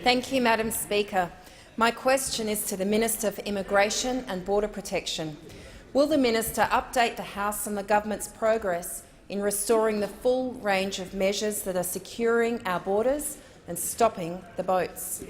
Thank you, Madam Speaker. My question is to the Minister for Immigration and Border Protection. Will the Minister update the House on the government's progress in restoring the full range of measures that are securing our borders and stopping the boats?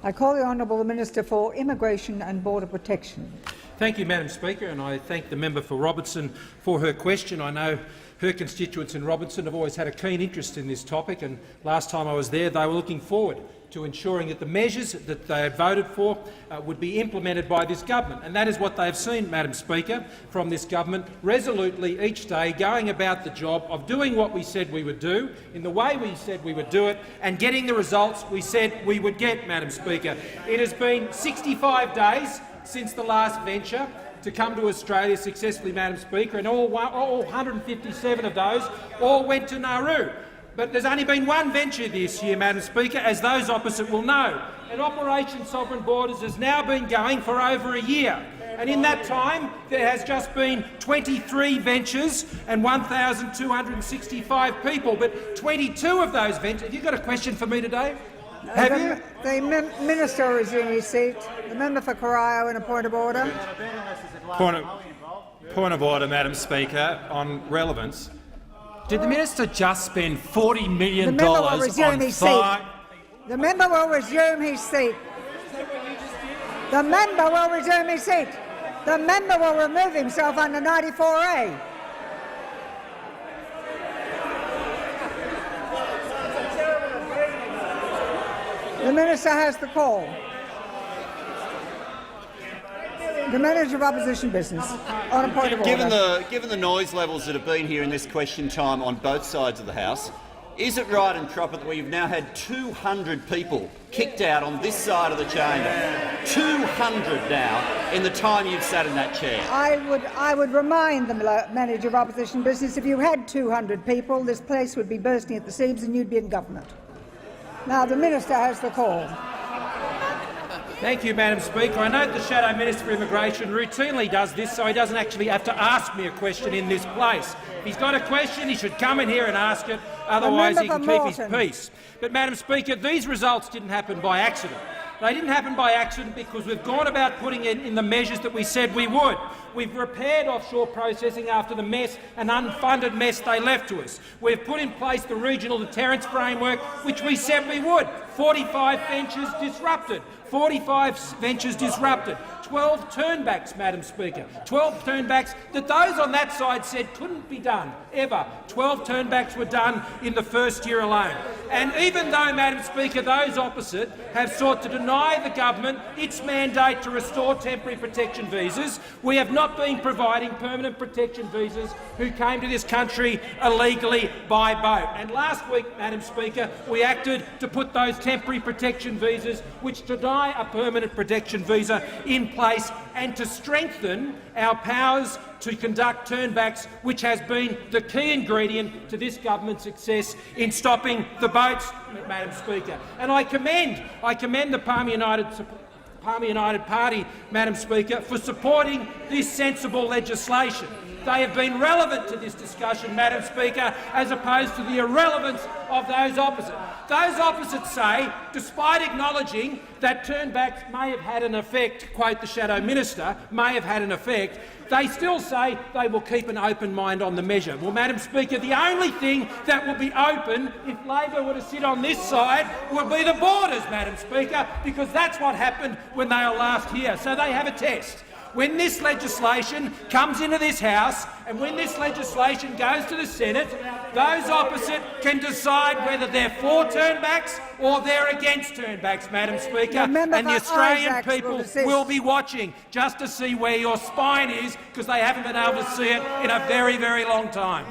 I call the Honourable Minister for Immigration and Border Protection. Thank you, Madam Speaker, and I thank the member for Robertson for her question. I know her constituents in Robertson have always had a keen interest in this topic, and last time I was there they were looking forward to ensuring that the measures that they had voted for would be implemented by this government. And that is what they have seen, Madam Speaker, from this government, resolutely each day going about the job of doing what we said we would do, in the way we said we would do it, and getting the results we said we would get, Madam Speaker. It has been 65 days since the last venture to come to Australia successfully, Madam Speaker, and all 157 of those all went to Nauru. But there's only been one venture this year, Madam Speaker, as those opposite will know. And Operation Sovereign Borders has now been going for over a year. And in that time, there has just been 23 ventures and 1,265 people. But 22 of those ventures— have you got a question for me today? Have you? The Minister will resume his seat. The member for Corio in a point of order. Point of order, Madam Speaker, on relevance. Did the minister just spend $40 million on fire? The member will resume his seat. The member will resume his seat. The member will remove himself under 94A. The minister has the call. The Manager of Opposition Business, on a point of order. Given the noise levels that have been here in this question time on both sides of the House, is it right and proper that we've now had 200 people kicked out on this side of the chamber? 200 now in the time you've sat in that chair. I would remind the Manager of Opposition Business, if you had 200 people, this place would be bursting at the seams and you'd be in government. Now the Minister has the call. Thank you, Madam Speaker. I note the Shadow Minister for Immigration routinely does this, so he doesn't actually have to ask me a question in this place. If he's got a question, he should come in here and ask it, otherwise he can keep his peace. But, Madam Speaker, these results didn't happen by accident. They didn't happen by accident because we've gone about putting in the measures that we said we would. We've repaired offshore processing after the mess and unfunded mess they left to us. We've put in place the regional deterrence framework, which we said we would. 45 ventures disrupted. 45 ventures disrupted. 12 turnbacks, Madam Speaker. 12 turnbacks that those on that side said couldn't be done, ever. 12 turnbacks were done in the first year alone. And even though, Madam Speaker, those opposite have sought to deny the government its mandate to restore temporary protection visas, we have not been providing permanent protection visas who came to this country illegally by boat. And last week, Madam Speaker, we acted to put those temporary protection visas, which deny a permanent protection visa, in place and to strengthen our powers to conduct turnbacks, which has been the key ingredient to this government's success in stopping the boats, Madam Speaker. And I commend the Palmer United Party, Madam Speaker, for supporting this sensible legislation. They have been relevant to this discussion, Madam Speaker, as opposed to the irrelevance of those opposite. Those opposite say, despite acknowledging that turnbacks may have had an effect, quote the Shadow Minister, may have had an effect, they still say they will keep an open mind on the measure. Well, Madam Speaker, the only thing that will be open if Labor were to sit on this side would be the borders, Madam Speaker, because that's what happened when they were last here. So they have a test. When this legislation comes into this House and when this legislation goes to the Senate, those opposite can decide whether they're for turnbacks or they're against turnbacks, Madam Speaker, and the Australian people will be watching just to see where your spine is, because they haven't been able to see it in a very, very long time.